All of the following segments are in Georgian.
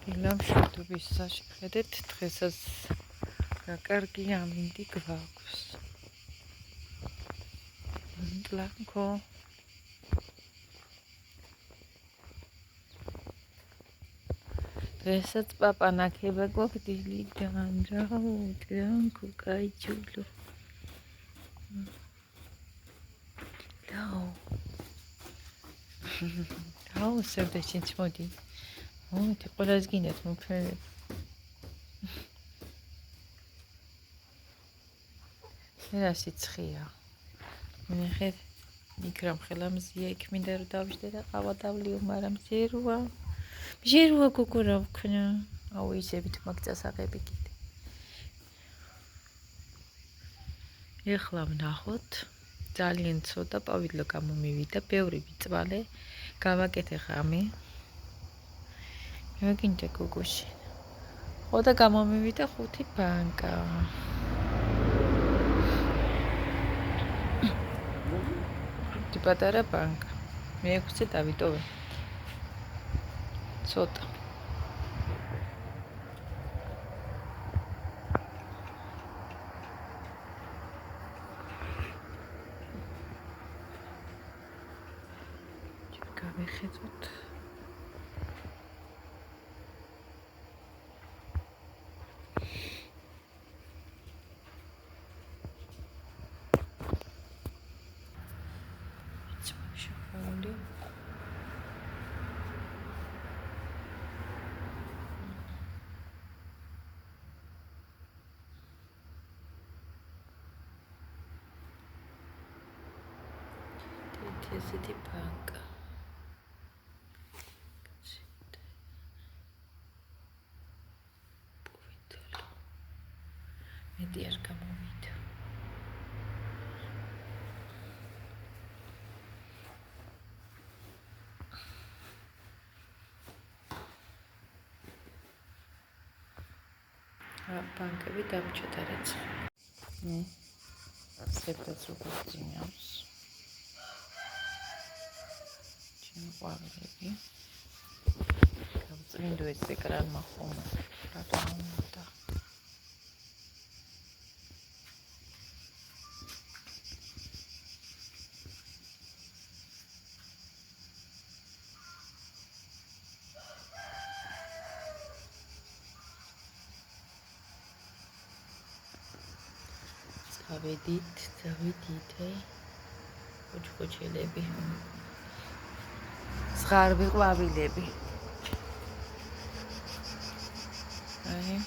დილამშვიდობის საშიხედეთ დღესაც კარგი ამინდი გვაქვს. ტლანკო დღესაც პაპანაკება გვაქვს დილიდან რაო ტლანკო კაიჩულო დაო სერდეჩინც მოდი მოდი ყველას გინდათ მოფერებ რა სიცხეა მიხეთ მიკრამ ხელამზია იქ მინდა რომ დავждე და ყავა დავლიო მაგრამ მჟერუა გოგორა ვქნა აუ ისევით მაგწასაღები კიდე ეხლა ვნახოთ ძალიან ცოტა პავილო გამომივიდა ბევრი ვიწვალე გავაკეთე ღამე მეგინდა გოგოში ხო და გამომივიდა 5 ბანკა პატარა ბანკა მე-6 დავიტოვე ცოტა გავეხედოთ ესეთი ბანკა პუვითელო მეტი არ გამოვიდა ბანკები დამჭირდა რაც სერდაც როგორ ძინავს ყვავილები გავწმინდო ეს ეკრანმა ხომ რა უნდა დავედით ხოჩხოჩელები ზღარბი ყვავილები აი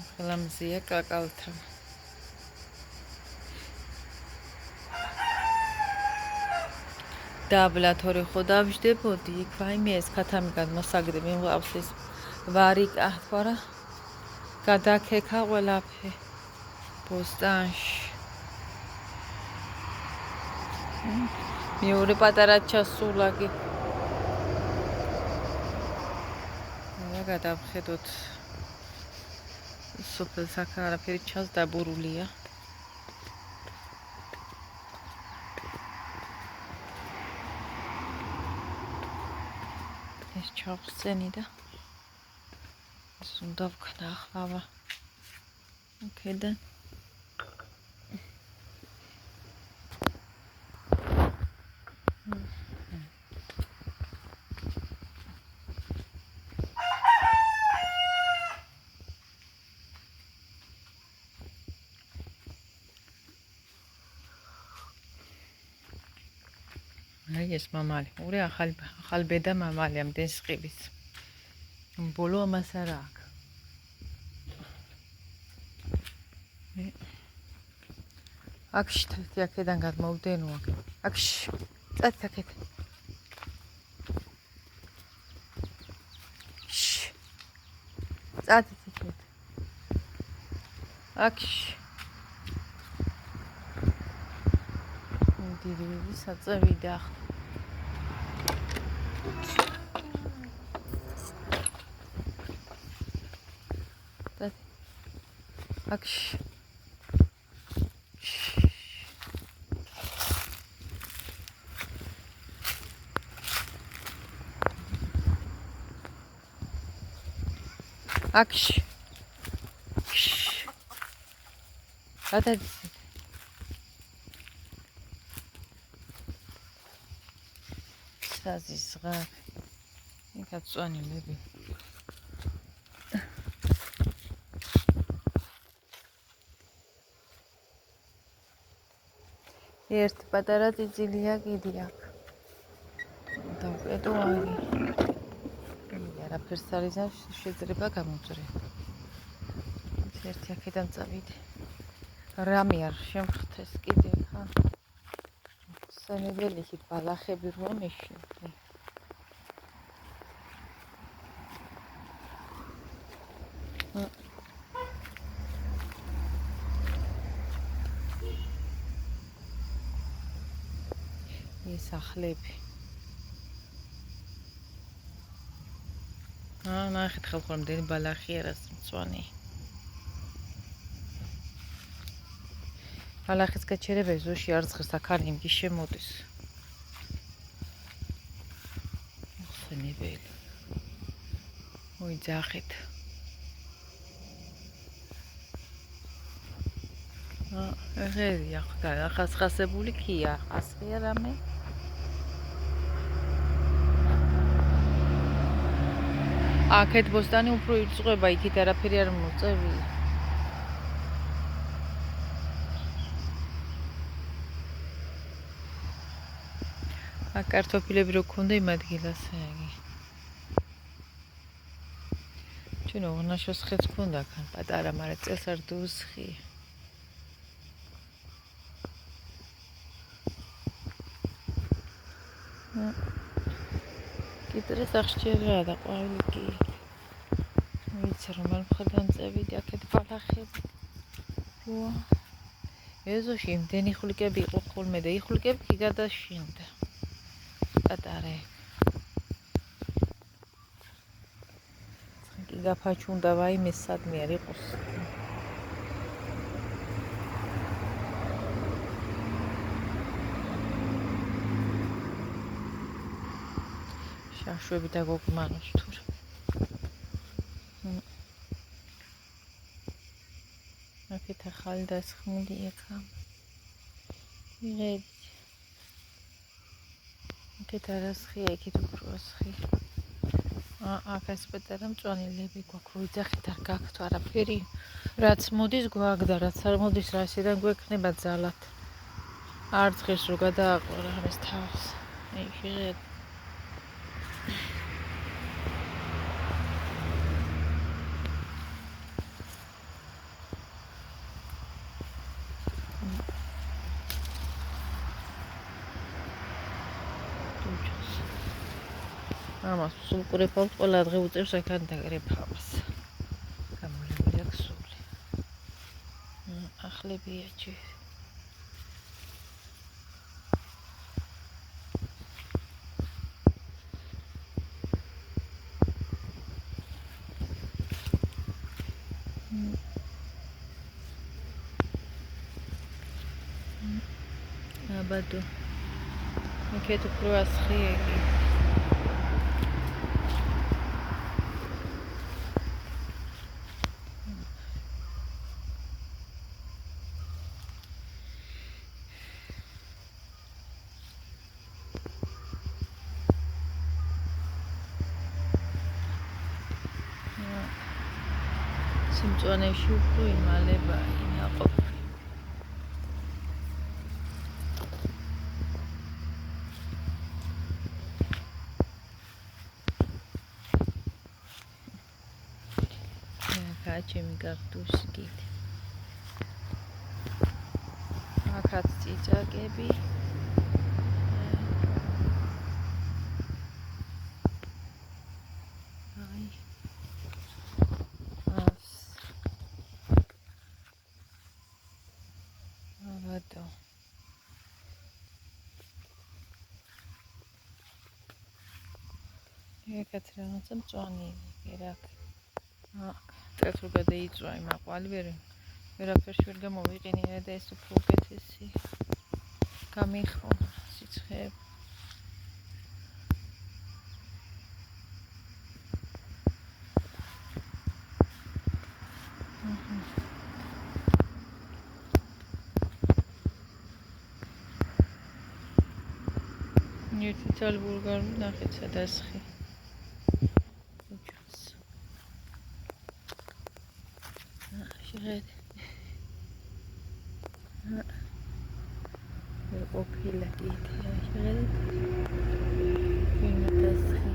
ხელამზია კაკალთან დაბლა თორე ხო დავждებოდი იქ ვაიმე ეს ქათამი გადმოსაგდე მიმყავს ეს ვარი კათვარა გადაკექა ყველაფერი ბოსტანში მეორე პატარა ჩასულაგი რა გადავხედოთ სოფელს აქ არაფერი ჩანს დაბურულია ეს ჩავხსენი და ეს უნდა ვქნა ახლა აქედან აი ეს მამალი ორი ახალი ბედა მამალი ამდენ სყივის ბოლო ამას არა აქვს აქში თეთრი აქედან გადმოვდენო აქში წაც აქეთ წაც იქეთ აქში დიდი საწევი და აქში აქში. გადადის. საზიზღა. იქაც წვანილები. ერთი პატარა წიწილია კიდე აქ. დავკეტო აგი. არაფერს არის და შეიძლება გამოწრე. ერთი აქედან წავიდე. რამე არ შემხთეს კიდე ხა. სანებელიხით ბალახები რო მეშინდი. ეს ახლები. ნახეთ ხალხო რამდენი ბალახი არის მწვანე. ბალახის გაჩერება ზოში არ ცხეს აქ არ იმგი შემოდის. ხსენებელი. მოიძახეთ. ღერია ხდა ახასხასებული ქია. ასხია რამე? აქეთ ბოსტანი უფრო იწყვება, იქით არაფერი არ მოწევია. აქ კარტოფილები რო ქონდა იმ ადგილას აგი. ჩვენ ოღონაშოს ხეც ქონდა ხან პატარა, მაგრამ წელს არ დუსხი. კიდრეს აღჭერა და ყვავილი კი. ვიცი რომელ მხრიდან წევიდი აქეთ ბალახები. როა. ეზოში იმდენი ხვლიკები იყო ხოლმე და იხვლიკები კი გადაშინდა. პატარა. კი გაფაჩუნდა ვაიმე სადმე არ იყოს. შაშვები და გოგმანოს თურმე. აქეთ ახალი დასხმული ეკა. იღები. აქეთ არასხია, იქით უფრო ასხია. აქ ეს პატარა მწვანილები გვაქვს, ვიძახით არ გაქვთ არაფერი. რაც მოდის გვაქვს და რაც არ მოდის რა ისედან გვექნება ძალად. არ ცხეს რო გადააყარა ამის თავს. იღებ. ამას სულ ყურებავს ყველა დღე უწევს აქან დაგრეფავს. გამოლებული აქვს სული. ახლებია ჯერ. აბადო. იქეთ უფრო ასხია იგი. სიმწვანეში უფრო იმალება ინაყოფი. ჩემი კაქტუსი კიდე. აქაც წიწაკები. აი. აბადო. ეგაც რაღაცა მწვანილი, ერაკ. წელს რო გადაიწვა იმ აყვალი ვერაფერში ვერ გამოვიყენია და ეს უფრო უკეთესი გამიხო სიცხეები. ერთი ძალი ბულგარული ნახეთ სადასხი. უჯახს. შეხედე. ყოფილა კიდე შეხედე. ინდასხი.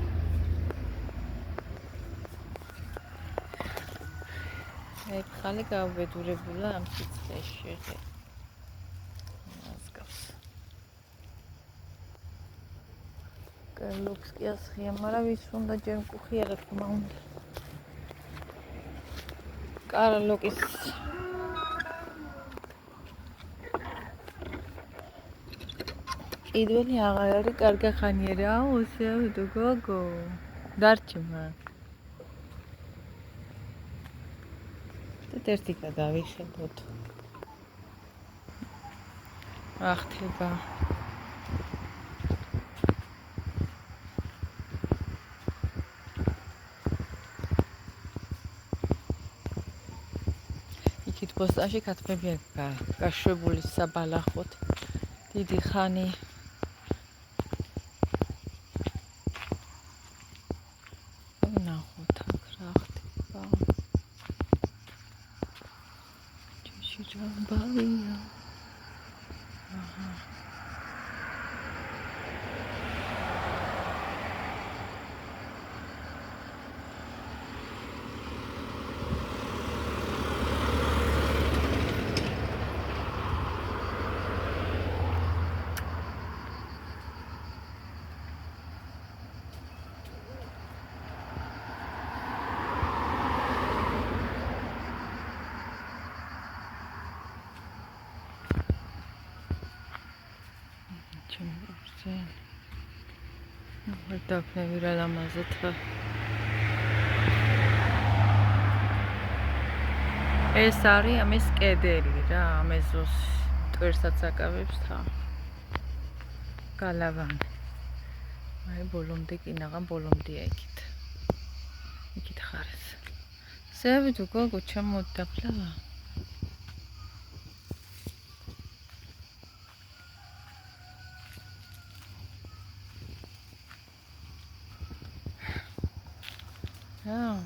აი ხალი გავბედურებულა ამ სიცხეში შეხედე. ლუქს კი ასხია, მაგრამ ვის უნდა ჯერ მკუხია რა თქმა უნდა. კარლოკის კიდველი აღარ არის კარგახანიერი, აუ შევიდო გოგო. დარჩმა. ერთ-ერთი გადავიხედოთ. ახთება. პოსტაში ქათმებია გაშვებული საბალახოთ დიდი ხანი ნახოთ აქ რა ხდება ჭიში ჯამბალია აჰა დაფნევი რა ლამაზად ეს არის ამის კედელი რა ამ ეზოს ტვერსაც აკავებს თა გალავანი აი ბოლომდე კინაღა ბოლომდეა იქით ხარეს ზევიდო გოგო ჩამოდი დაფლავა Oh.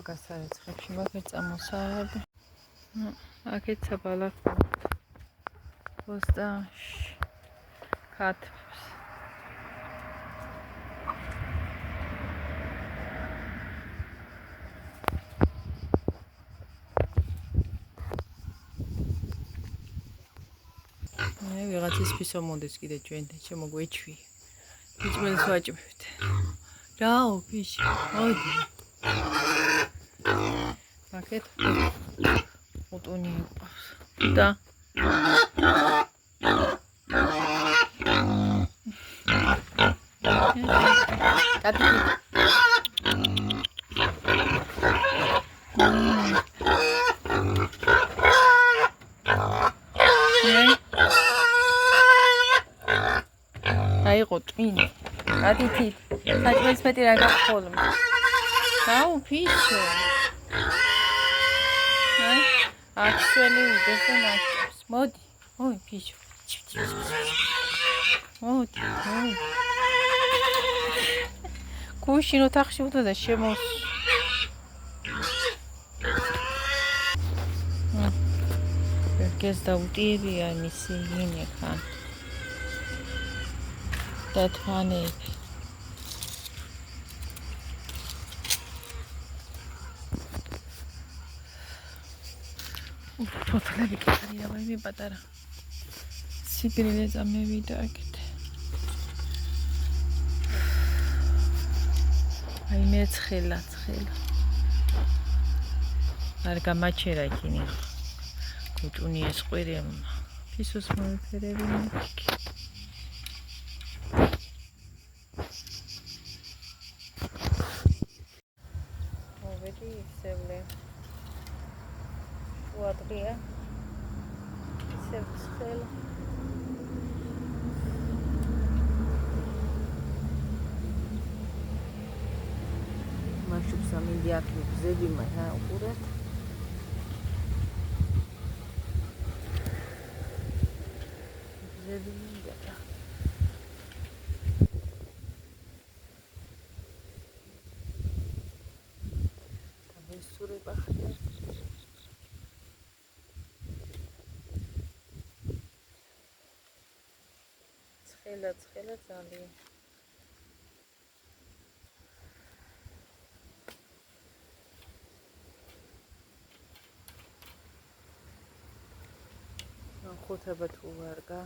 გასარეცხებში ვაგერ წამოსავები. აქეთ საბალახოთ. პოსტაში ქათმებს. მე ვიღაცის ფისო მოდის კიდე ჩვენთან შემოგვეჩვი. იჭმელს ვაჭმევთ. რაო ფიში. მოდი. Paket ოტონი იყავს და კატი აიყო ტვინი კატი საჭმელს მეტი რა გახოლმ დაუ ფიშო Actually, we don't have modi. Oh, pichu. Modi. Kushino taxi uda da shemos. Perché sta utili a missigine kan. That funny. ფოთლები კი არის რა მე პატარა სიგრილე წამევიდა აქეთ აი მე ცხელა არ გამაჩერა იქინი კუჭუნი ესყვირი ფისოს მოიფერები იქ მოვედი ისევლე შუადღია ისევ ცხელა მაშუბსა მინდი აქ მგზები მაჰა უყურეთ მგზები მინდა სურება ხდება ცხელა ძალიან ხუთება თუ ვარგა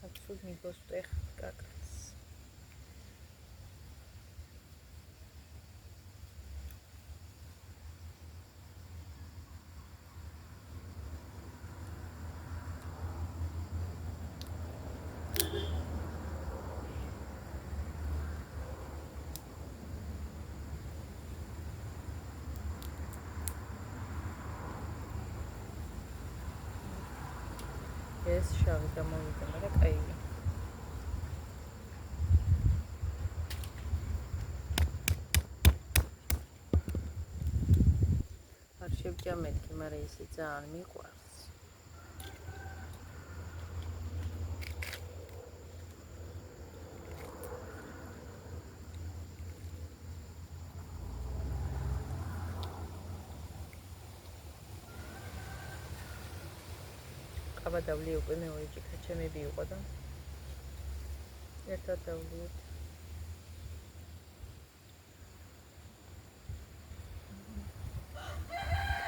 აბსოლუტ მიგოსტეხ კაკას ეს შავი გამოვიდა, მაგრამ კაია. არ შევჭამეთქი, მაგრამ ისე ძალიან მიყვარს. აბა დავლიე უკვე მეორე ჭიქა ჩემები იყო და ერთად დავლიეთ.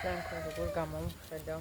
Danke, როგორ გამომხედა.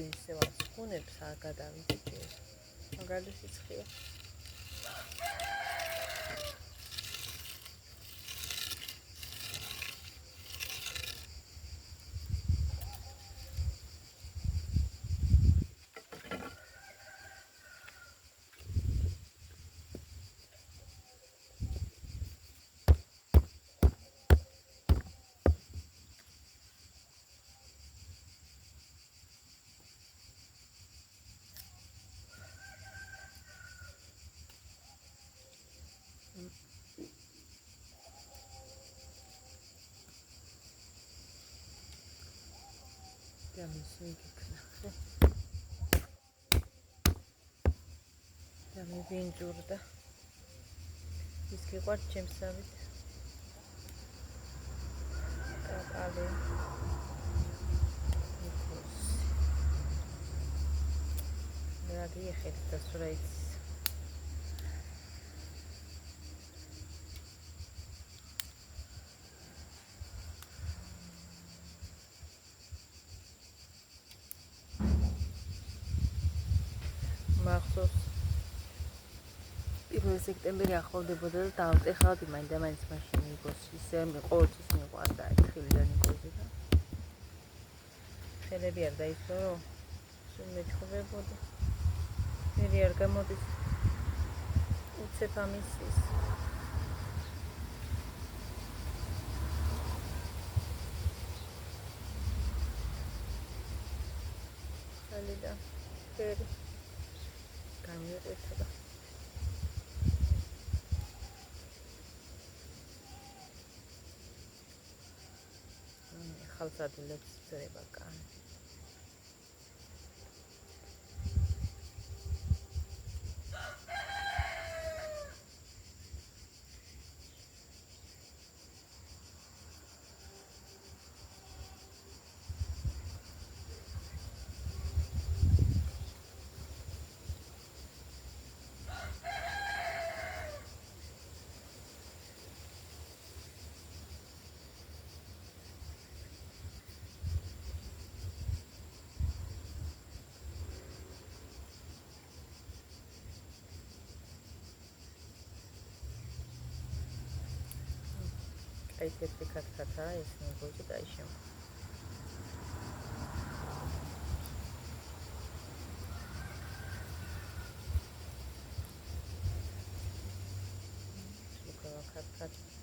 ისე ვასკუნებს აგადავიჭე. მაგალითად სიცხეა. Ja, müssen wir geknackt. Ja, wir sehen Jorda. Ist gequart James David. Gab alle. Ja, die geht das right. მახსოვს 1 სექტემბერი ახლოვდებოდა და დავტეხავდი მაინდა-მაინც მაშინ მიგოს ისე ყოველთვის მიყვარდა თხილიდან იგოზე და ხელები არ დაიცვარო სულ მეჩხუბებოდა მერი არ გამოდის უცებ ამისის ხელი და ფერი გამიყვეთა და ახალ სადილებს ძრება კანი. აი თეთრი კატკატა ეს მეგობრებო დაიშემო. შეგავა კატკატა.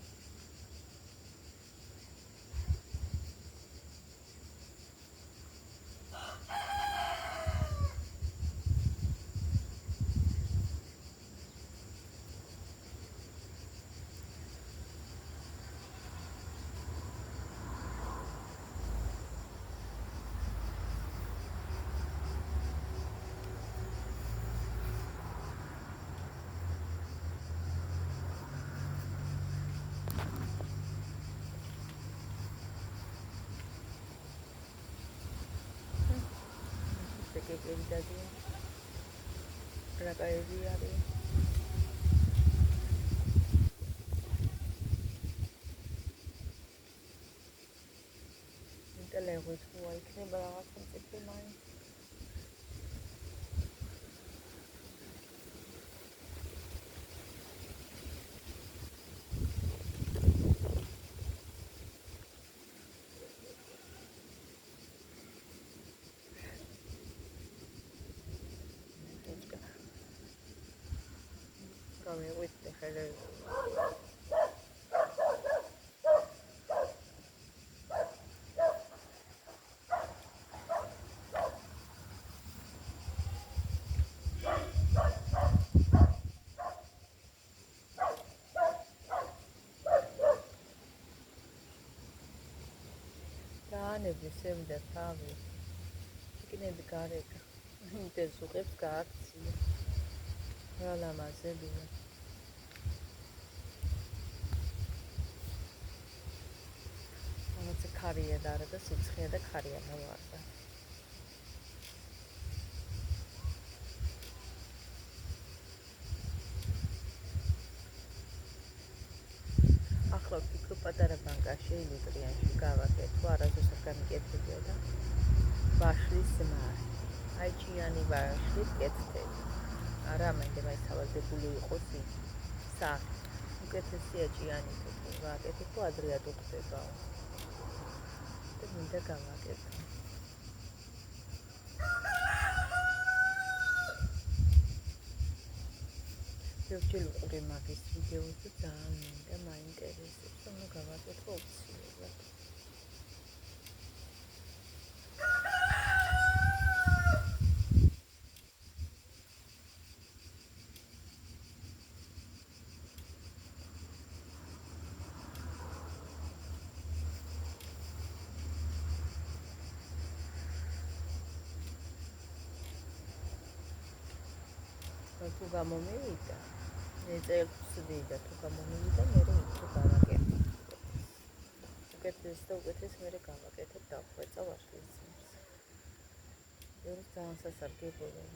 კეკები დადია. რაკაები არის. ინტელექტუალს ხო იქნება რაღაცა წიფრი მაინც. გამიყვით ხელე დაანები სევდა თავი იქნები გარეკა იმდეს უყებს გააქცია რა ლამაზებია ამაზე ქარია და არა და სიცხეა და ქარია მოვარდა ახლა ვფიქრობ პატარა ბანკაში ილუტრიანში გავაკეთო არასდროს გამიკეთებია და ვაშლის მარი აი ჭიანი ვაშლის კეთთები არა მენდება ის თავაზებული იყოს სახე უკეთესია ჭიანი თეთრი ვაკეთებ ადრე ადუხდება და მინდა გავაკეთო შევჭილ უყურე მაგის ვიდეოს და ძალიან მინდა მაინტერესებს რომ გავაკეთო ოფიციალურად თუ გამომივიდა ეწელს ვიდა თუ გამომივიდა მე რო გავაკეთე უკეთეს და უკეთეს მე გავაკეთებ დავხვეწა ვაშლის ძმებს ეს ძალიან სასარგებლოა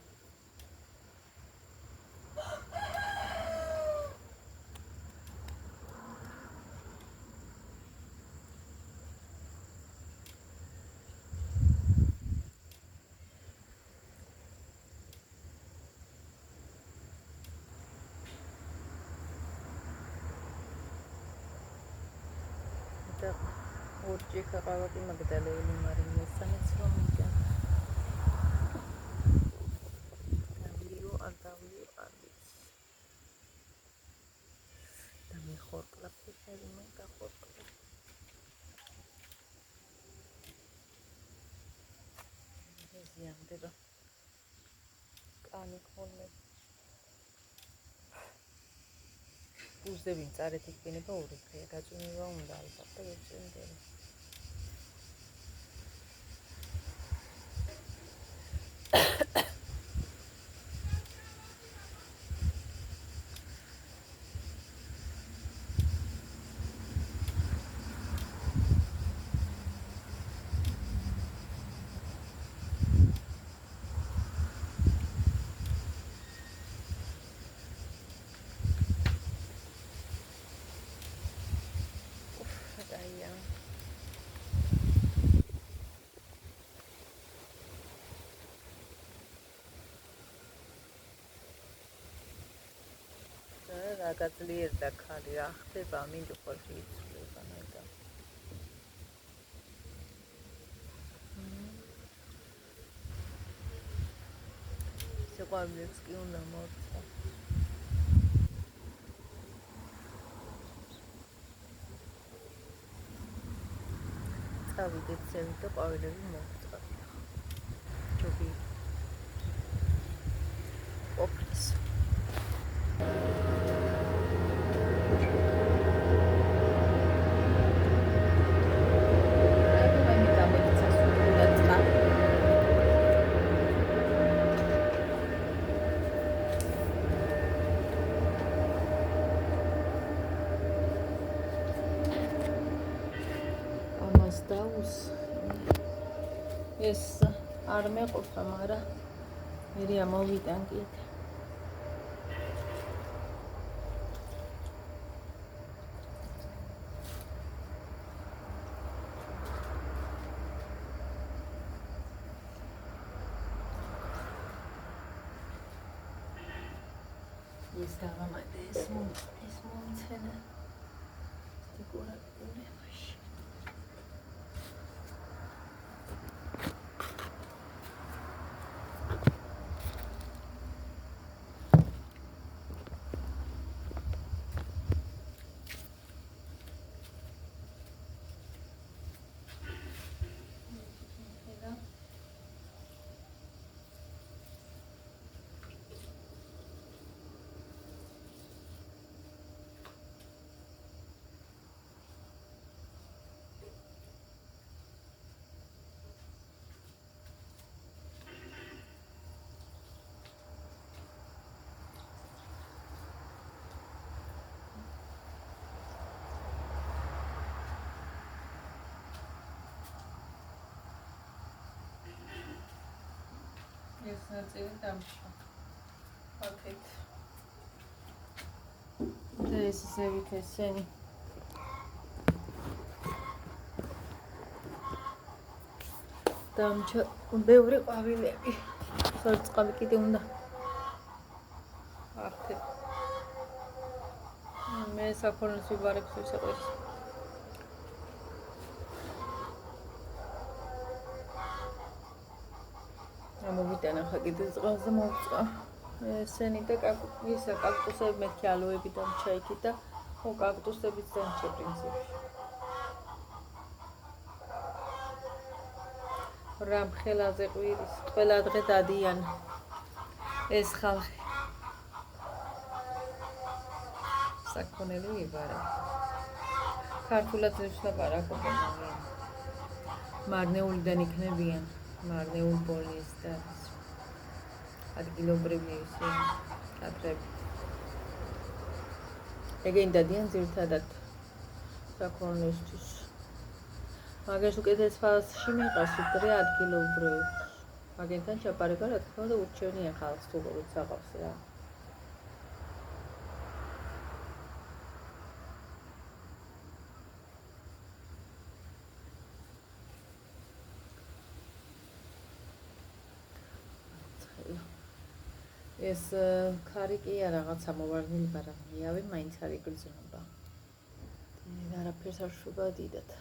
ორჯი ხაყავაკი მაგდალეელი მარი მესამეც რომ მიგა დავლიო არ დავლიო არ ვიცი და მე ხორკლა ფეხები მე გახორკლა ზიანდება კანი ხოლმე უზდები წარეთ იქნება ორი დღე გაწუნება უნდა ალბათ და ეწუნდება დაგაძლიერდა ქალი, რა ხდება, მინდა ხოლმე იცვლება და სიყვარულიც კი უნდა მოწყო. წავიდეთ სევით და ყვავილები მოვწყოთ. ჯობი ყოფნის. ეს არ მეყოფა, მაგრამ მერია მოვიდან კიდე. ეს დავამატე ეს მომცენა დეკორატიულებში. ეს ნაწილი დამშვა. აქეთ. და ეს ზევით ესენი. დამჭა ბევრი ყვავილები. სარწყავი კიდე უნდა. აქეთ. მე საქონელს ვიბარებს ვისაყვეს. მოვიტანა ხა კიდე წყალზე მოვწყა. ესენი და ისა კაქტუსები მეთქი ალოები დამჭა იქით და ხო კაქტუსებიც დამჭა პრინციპში. რამ ხელაზე ყვირის, ყველა დღე დადიან ეს ხალხი. საქონელი ვიბარებ. ქართულად ვლაპარაკობენ. მარნეულიდან იქნებიან. მარნეულ პოლის და ადგილობრივი ისე კადრები. ეგენ დადიან ძირთადად საქონლისთვის. მაგას უკეთეს ფასში მიყავს უკვე ადგილობრივს. მაგენთან ჩაპარება რა თქმა უნდა ურჩევნია ხალხს თუ როგორიც აყავს რა. ეს ქარი კი რაღაცა მოვარდნილი, მაგრამ იავი მაინც არ იგრძნობა. არაფერს არ შვება დიდად.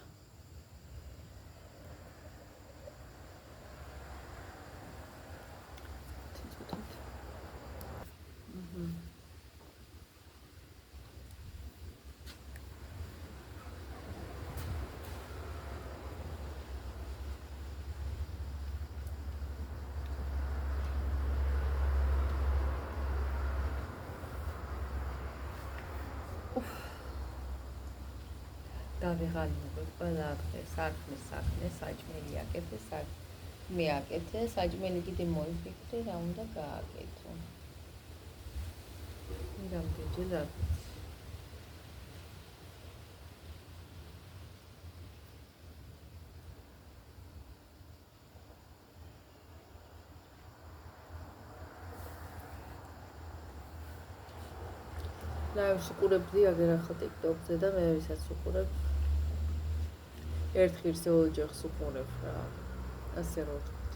დავიღალინებოთ ყველა დღე სარკმლის საქმე, საჭმელი აკეთე, მე აკეთე, საჭმელი კიდე მოიფიქრე, რა უნდა გააკეთო. რამდენჯერ არ ვიცი. ლაივს უყურებდი აგერ ახლა TikTok-ზე და მე ვისაც უყურებ ერთ ღირს ორჯერ უყურებ რა. ასე რომ ვთქვით.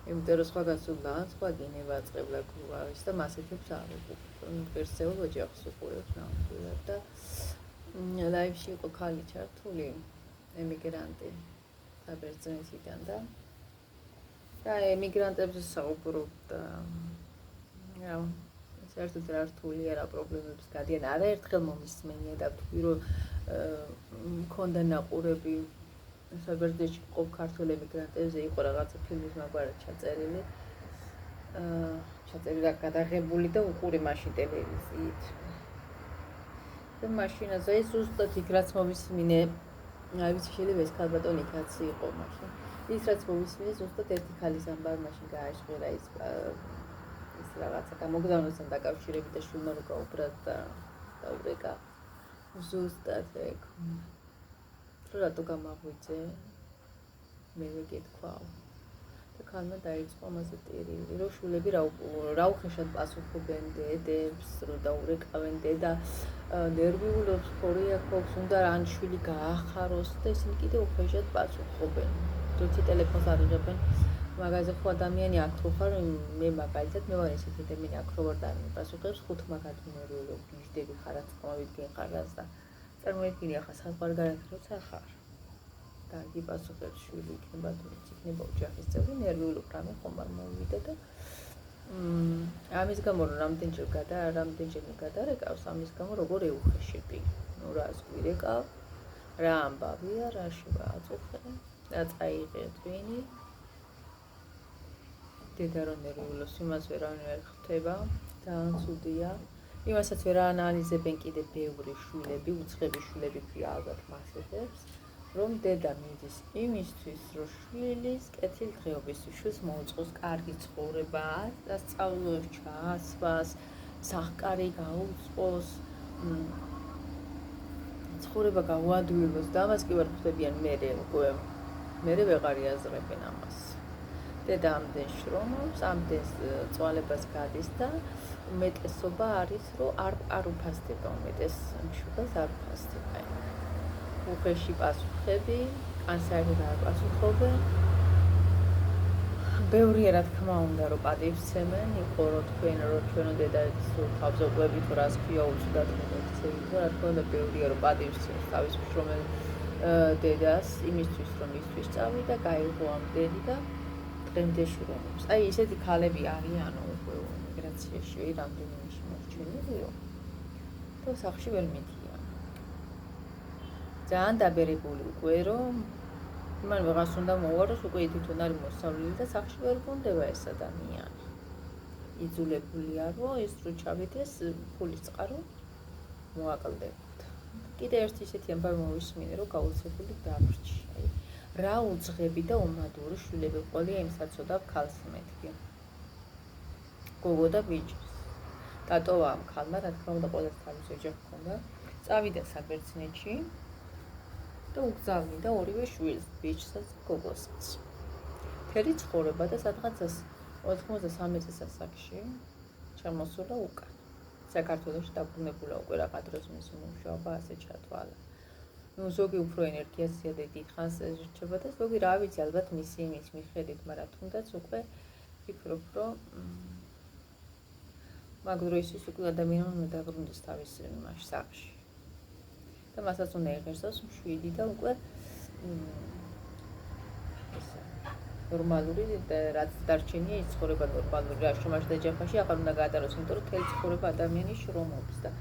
იმიტომ რომ სხვაგან სულან სხვა გინება აწყებლა გუარის და მასეთებს არ უყურებ. ღირსეულ ოჯახს უყურებ ნამდვილად და ლაივში იყო ქალი ჩართული ემიგრანტი საბერძნეთიდან და ემიგრანტებზე საუბრობდა რა საერთოდ რა რთულია რა პრობლემებს გადიან არაერთხელ მომისმენია და თქვი რომ მქონდა ნაყურები საბერძნეთში ყოფ ქართველ ემიგრანტებზე იყო რაღაცა ფილმის მაგარად ჩაწერილი ჩაწერილი გადაღებული და უყურე მაშინ ტელევიზიით და მაშინაზე ზუსტად იქ რაც მომისმინე აი ვიცი შეიძლება ეს ქალბატონი კაცი იყო მაშინ ის რაც მომისმინე ზუსტად ერთი ქალის ამბავი მაშინ გააშღერა ის რაღაცა გამოგზავნასთან დაკავშირებით და შვილმა რო გაუბრა და დაურეკა ზუსტად ეგ რატო გამაღვიძე მე ვეკითხა და ქალმა დაიწყო ამაზე ტერილი რომ შვილები რა უხეშად პასუხობენ დედებს რომ დაურეკავენ დედა ნერვიულობს ქორიაქობს უნდა ან შვილი გაახაროს და ისინი კიდე უხეშად პასუხობენ თუმცა ტელეფონს არ იღებენ მაგაზე ხო ადამიანი აქ რო ხარ მე მაგალითად მე ვარ ესეთი ადამიანი აქ რო ვარ და არ მიპასუხებს ხუთ მაგათ ნერვიულობ გიждები ხარ რაც მომიდგენ ხარას და წარმოიდგინე ახლა საზღვარგარეთ როცა ხარ და გიპასუხებს შვილი იქნება თუ იქნება ოჯახის წევრი ნერვიულობ რამე ხომ არ მოვიდა და ამის გამო რომ რამდენჯერ გადარეკავს ამის გამო როგორ ეუხეშები ნუ რას გვირეკავ რა ამბავია რაში ვაწუხე და წაიღე ტვინი დედა რომ ნერვიულობს იმას ვერავინ ვერ ხვდება ძალიან ცუდია იმასაც ვერ აანალიზებენ კიდე ბევრი შვილები უცხები შვილები ქვია ალბათ მასეთებს რომ დედა მიდის იმისთვის რომ შვილის კეთილდღეობისთვის შვილს მოუწყოს კარგი ცხოვრება და სწავლოს ჩაასვას სახკარი გაუწყოს ცხოვრება გაუადვილოს და ამას კი ვერ ხვდებიან მერე ვეღარ იაზრებენ ამას დედა ამდენ შრომობს ამდენ წვალებას გადის და უმეტესობა არის რომ არ უფასდება უმეტეს მშობელს არ უფასდება უხეში პასუხები კანსარით არ პასუხობენ ბევრია რა თქმა უნდა რომ პატივცემენ იყო რომ ჩვენო დედაც თავზე ყვებით რას ქვია უცუდად მოიქცევით და რა თქმა უნდა ბევრია რომ პატივცემს თავის მშრომელ დედას იმისთვის რომ ისთვის წავიდა გაიღო ამდენი და დღემდე შრომობს აი ესეთი ქალები არიანო უკვე მიგრაციაში რამდენიმე შემორჩენილია და სახში ვერ მიდიან ძალიან დაბერებული უკვე რომ მან ვიღას უნდა მოვაროს უკვე თვითონ არის მოსავლილი და სახში ვერ გონდება ეს ადამიანი იძულებულია რომ ეს რო ჩავიდეს ფულის წყარო მოაკლდებოდა კიდე ერთი ისეთი ამბავი მოვისმინე რომ გაუცებული დარჩი აი რა უძღები და უმადური შვილები ყოლია იმ საცოდავ ქალს მეთქი გოგო და ბიჭს დატოვა ამ ქალმა რა თქმა უნდა ყოველს თავის ოჯახი ჰქონდა წავიდა საბერძნეთში და უგზავნიდა ორივე შვილს ბიჭსაც გოგოსაც მთელი ცხოვრება და სადღაც 93 წელს ჩამოსულა უკან საქართველოში დაბრუნებულა უკვე რაღაც დროს მისი მუშაობა ასე ჩათვალა ну ზოგი უფრო ენერგიასია და დიდხანს რჩება და ზოგი რა ვიცი ალბათ მისი იმის მიხედვით მაგრამ თუნდაც უკვე ვფიქრობ რომ მაგ დროისთვის უკვე ადამიანმა უნდა დაბრუნდეს თავის იმაში სახში და მასაც უნდა იღერსოს მშვიდი და უკვე ნორმალური და რაც დარჩენია ის ცხოვრება ნორმალური რა შემაშ და ჯაფაში აღარ უნდა გაატაროს იმიტომ რომ თელი ცხოვრება ადამიანი შრომობს და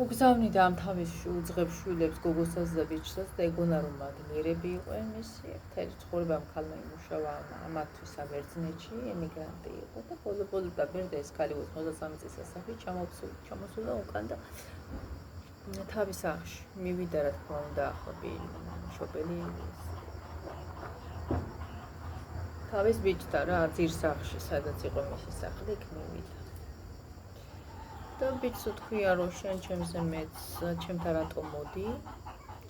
უგზავნიდა ამ თავის უძღებ შვილებს გოგოსაც და ბიჭსაც და ეგონა რომ მადლიერები იყვენ მისი თელი ცხოვრება ამ ქალმა იმუშავა ამათთვის საბერძნეთში ემიგრანტი იყო და ბოლო დაბერდა ეს ქალი 93 წლის ასაკში ჩამოსულა უკან და თავის სახში მივიდა რა თქმა უნდა ახლობი მშობელი თავის ბიჭთან რა ძირსახში სადაც იყო მისი სახლი იქ მივიდა და ბიჭს უთქვია რომ შენ ჩემზე მეც ჩემთან რატო მოდი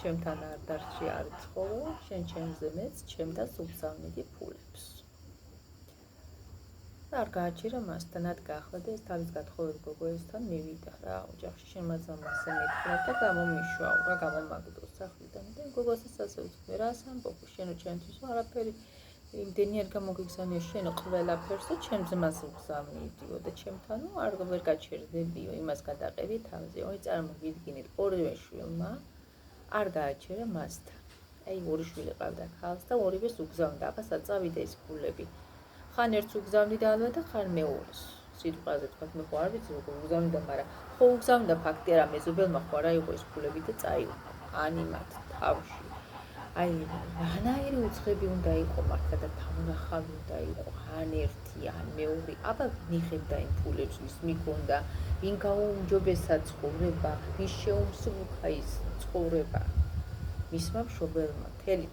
ჩემთან არ დარჩი არ ცხოვრო შენ ჩემზე მეც ჩემთან უგზავნიდი ფულებს და არ გააჩერა მასთანად გაახლდა ეს თავის გათხოვილ გოგოესთან მივიდა რა ოჯახში შენ მაძამასე მეთქვა და გამომიშვაო რა გამომაგდო სახლიდან და გოგოსაც ასე უთქვია რა სამბობო შენო ჩემთვის არაფერი იმდენი არ გამოგიგზავნია შენ ყველაფერს და ჩემ ძმას ვგზავნიდიო და ჩემთან არ ვერ გაჩერდებიო იმას გადაყევი თავზე. ой, წარმოგიდგინეთ, ორივე შვილმა არ გააჩერა მასთან. აი, ორი შვილი ყავდა ქალს და ორივეს უგზავნდა. ახლა წავიდა ეს ფულები. ხან ერთს უგზავნიდა ალბათ და ხან მეორეს. სიტყვაზე თქვა, მე ხო არ ვიცი როგორ უგზავნიდა, მაგრამ ხო უგზავნდა ფაქტია რა მეზობელმა ხო არა იყო ეს ფულები და წაიღო. ანიმათ თავში. აი, რანაირი უცხები უნდა იყო მართლა და თავნახავი უნდა იყო, ან ერთი, ან მეორე. აბა მიხებდა იმ ფულებს, ვის მიქონდა, ვინ გაუმჯობესა ცხოვრება, ვის შეუმსუბუქა ის ცხოვრება. მისმა მშობელმა მთელი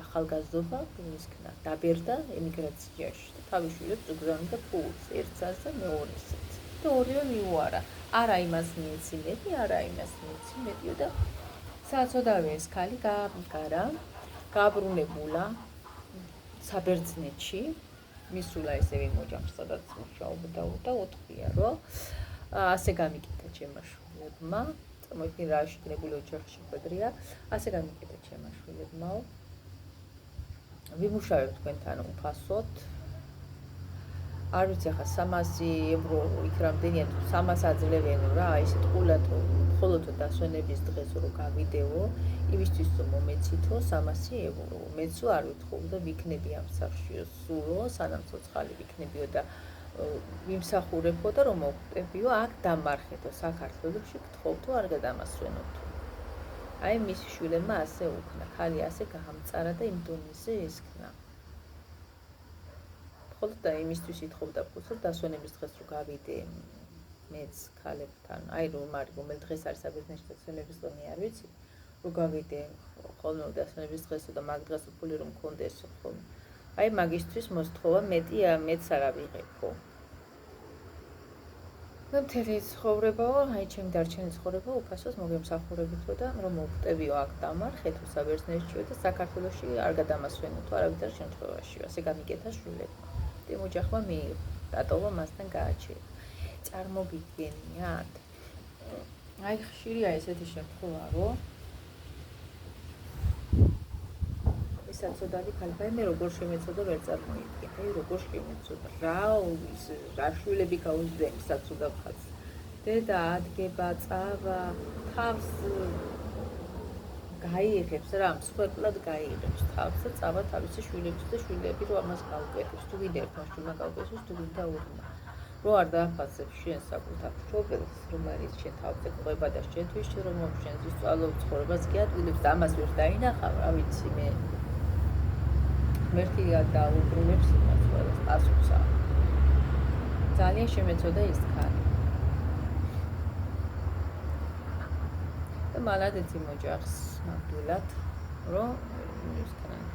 ახალგაზრდობა მისქნა, დაბერდა ემიგრაციაში და თავის შვილებს უგზავნიდა ფულს, ერთსაც და მეორესაც. და ორივე მიუარა. არა იმას მიეცი მეტი, არა იმას მიეცი მეტიო და საოცოდავე ეს ქალი გააბგარა, გააბრუნებულა საბერძნეთში, მისულა ესე ვინ ოჯახს, სადაც მუშაობდა და უთქვია, რომ ასე გამიკეთა ჩემმა შვილებმა, მოიდგინე რა შეგნებული ოჯახში ხვედრია, ასე გამიკეთა ჩემმა შვილებმაო. ვიმუშავებ თქვენთან უფასოდ. არ ვიცი ახლა 300 ევრო იქ რამდენია თუ 300 აძლევენ რა, ისეთ ყულად მხოლოდ დასვენების დღეს რო გავიდეო, იმისთვის რომ მომეცითო 300 ევრო. მეც არ ვითხობ და ვიქნები ამ სახშიო სულო, სანამ ცოცხალი ვიქნებიო და ვიმსახურებო და რომ მოვხტებიო, აქ დამარხეთო საქართველოში გთხოვთო არ გადამასვენოთო. აი მის შვილებმა ასე უქნა, ქალი ასე გაამწარა და იმ დონეზე ესქნა. ხოლო და იმისთვის ითხოვდა ფულს, რომ დასვენების დღეს რო გავიდე მეც ქალებთან, აი რომ არის რომელ დღეს არის საბერძნეთში დასვენების დღე არ ვიცი, რო გავიდე ხოლმე დასვენების დღესო და მაგ დღეს ფული რომ მქონდესო ხოლმე. აი მაგისთვის მოსთხოვა მეც არ ავიღებო. და მთელი ცხოვრებაო, აი ჩემი დარჩენი ცხოვრება უფასოდ მოგემსახურებითო და რომ მოვხტებიო აქ დამარხეთო საბერძნეთშიო და საქართველოში არ გადამასვენოთო არავითარ შემთხვევაშიო. ასე გამიკეთა შვილებმა. იმ ოჯახმა მიიღო, დატოვა მასთან გააჩერა. წარმოგიდგენიათ? აი ხშირია ესეთი შემთხვევა, რომ საცოდავი ქალბაი მე როგორ შემეცოდა ვერ წარმოიდგენ. აი როგორ შემეცოდა. რა შვილები გაუზდა იმ საცოდავ ხალხს. დედა ადგება, წავა, თავს გაიიღებს რა, მსხვერპლად გაიიღებს თავს და წავა თავისი შვილების და შვილები რო ამას გაუკეთებს. თუ ვინ ერთმა შვილმა გაუკეთებს, თუ ვინ და ორმა. რო არ დააფასებს შენ საკუთარ მშობელს, რომ არის შენ თავზე ყვება და შენთვის რომ შენთვის სწავლობ ცხოვრებას გიატვილებს და ამას ვერ დაინახავ, რა ვიცი მე. მერტია დაუბრუნებს იმას ყველას პასუხსა. ძალიან შემეცოდა ის ქალი. და მალადეც იმ ოჯახს ნამდვილად, რომ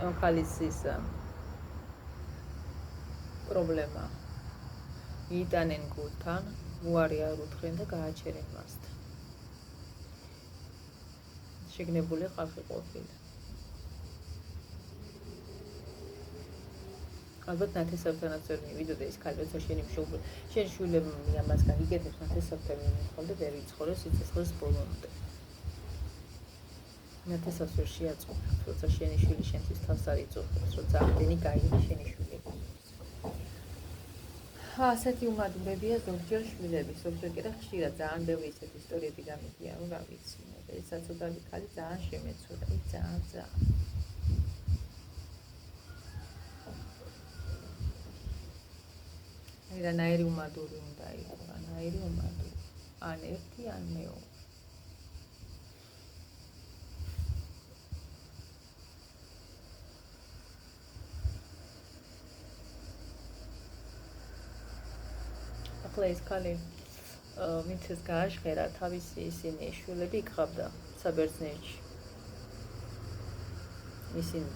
ამ ქალის ის პრობლემა იტანენ გულთან, უარი არ უთხრენ და გააჩერენ მასთან. შეგნებული ხალხი ყოფილა. ალბათ ნათესავთანაც ვერ მივიდოდა ის ქალი, როცა შენი მშობელი, შენ შვილები ამას გაიგეთებს, ნათესავთან მივიხვალ და ვერ იცხოვრე სიცოცხლის ბოლომდე. ნათესავს ვერ შეაწყვეტ, როცა შენი შვილი შენთვის თავს არ იწუხებს, როცა ამდენი გაიგე შენი შვილები. ასეთი უმადურებია ზოგჯერ შვილები, ზოგჯერ კიდე ხშირად ძალიან ბევრი ისეთი ისტორიები გამიგია, რომ რა ვიცი, ეს საცოდავი ქალი ძალიან შემეცოდა, ძალიან. რანაირი უმადური უნდა იყო, რანაირი უმადური. ან ერთი, ან მეორე. ახლა ეს ქალი ვინც ეს გააშხერა, თავისი ისინი შვილები იქ-ყავდა საბერძნეთში. ისინი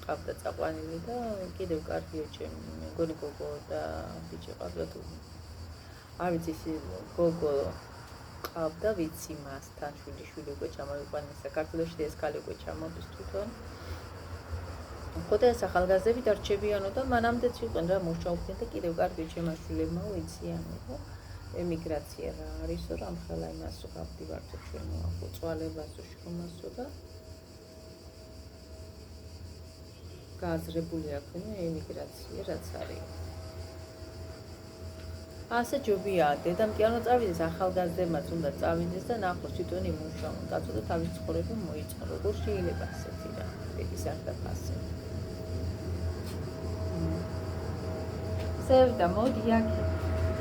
ყავდა წაყვანილი და კიდევ კარგია ჩემი მეგონი გოგო და ბიჭი ყავდა თუ არ ვიცი ის გოგო ყავდა ვიცი მასთან შვილი უკვე ჩამოიყვანა საქართველოში და ეს ქალი უკვე ჩამოდის თვითონ. ხოდა ეს ახალგაზრდები დარჩებიანო და მანამდეც იყვნენ რა მუშაობდნენ და კიდევ კარგი ჩემმა შვილებმა ვიციანი რომ ემიგრაცია რა არისო რა ამხელა იმასო გავდივართ ჩვენო აღწვალებასო შრომასო და გააზრებული აქვენა ემიგრაცია, რაც არის. ასე ჯობია, დედამტიანო წავიდეს, ახალგაზრდებმაც უნდა წავიდეს და ნახოს თვითონ იმუშაონ, კაცო და თავის ცხოვრება მოიწყო. როგორ შეიძლება ასეთი რა, დედის არ დაფასე. სევდა, მოდი აქ.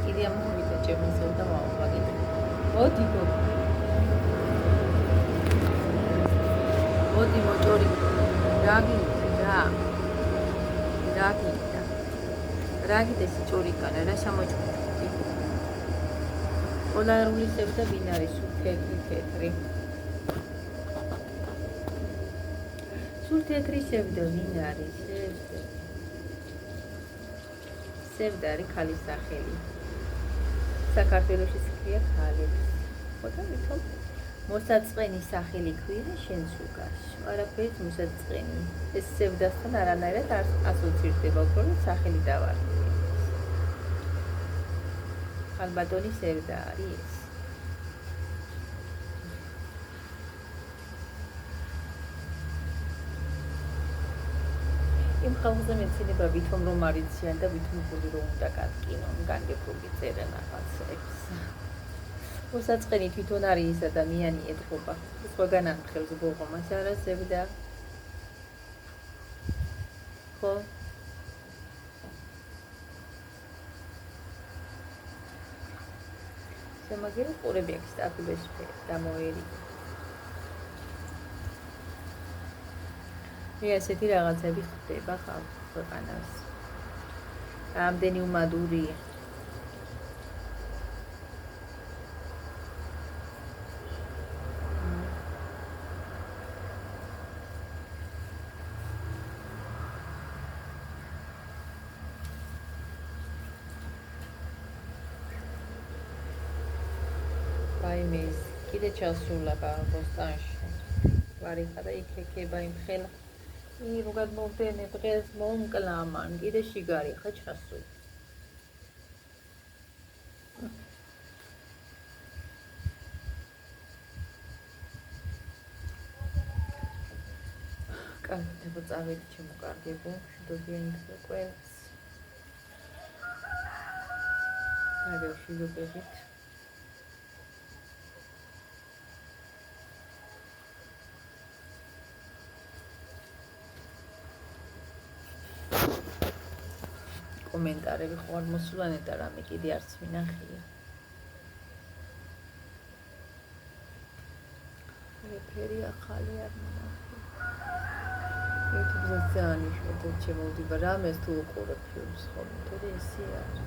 კიდე ამოვიდა ჩემი სევდა მოვაგიდე. მოდი გოგო. მოდი მოჭორი. რა გინდა? რა გინდა სიჭორიკანა, რა შემოჭრა? პოლარული სევდა ვინ არის? თეთრი. სულ თეთრი სევდა ვინ არის? სევდა არის ქალის სახელი. საქართველოში სქრია ქალებს. ხოდა ვითომ მოსაწყენი სახელი ქვია შენს უკაში. არაფერით მოსაწყენი. ეს სევდასთან არანაირად არ ასოცირდება, უბრალოდ სახელი დავარქვი. ალბათონი სევდა არის ეს. იმ ხალხზე მეცნიერება ვითომ რომ არიციან და ვითომ გული რომ უნდა გატკინონ, განგებრული წერენ ახალცებს. მოსაწყენი თვითონ არის ის ადამიანი ეთყობა. სხვაგან ამხელს ბოღომას არა სევდა. ხო? შემაგერი ყურები აქვს სტაფილოს დამოერი. ესეთი რაღაცები ხდება ქვეყანას. ამდენი უმადური ბაიმეს კიდე ჩასულა ბოსტანში. ვარიხა და იქ ეკება იმ ხელ როგად მოვდენე დღეს მომკლა მან კიდე შიგარი ხა ჩასული. კარგდება წავედი ჩემო კარგებო, შედობიან იქ ყველას. აგერ შედობებით. კომენტარები ხო არ მოსულან და რამე კიდე არც მინახია. ფერი ახალი არ მინახია. YouTube-ზე ძალიან იშვიათად შემოვიდება რამეს თუ უყურებ ფილმს ხოლმე, თორე ესე არის.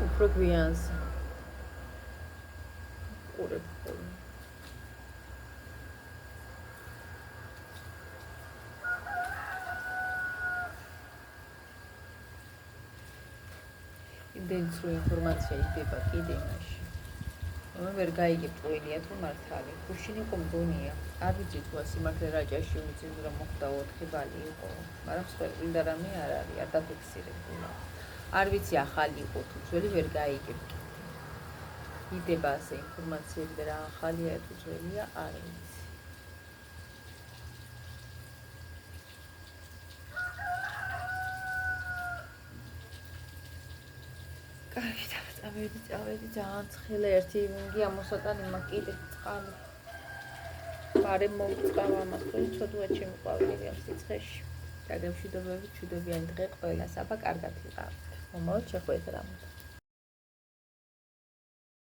უფრო გვიანს უყურებ ხოლმე. იმდენიც რო ინფორმაცია იდება კიდე მაშინ. ვერ გაიგებ ყველია თუ მართალი. გუშინ იყო მგონია. არ ვიცი თუ სიმართლე რაჭაში უმიწის რომ მოხდა 4 ბალი იყო. მაგრამ სწორედ და რამე არ არის, არ დაფიქსირებულა. არ ვიცი ახალი იყო თუ ძველი ვერ გაიგებ. იდება ასე ინფორმაციები და რა ახალია თუ ძველია არ ვიცი. კარგი წავედი ძალიან ცხელა ერთი მინგი ამოსატანი მაგ კიდე წყალი. ბარე მომწყავა ამას თუ ცოდვა შემოყვავილი ამ სიცხეში. დაგემშვიდობებით, მშვიდობიანი დღე ყველას. აბა კარგად იყავით. მომავალ შეხვედრამდე.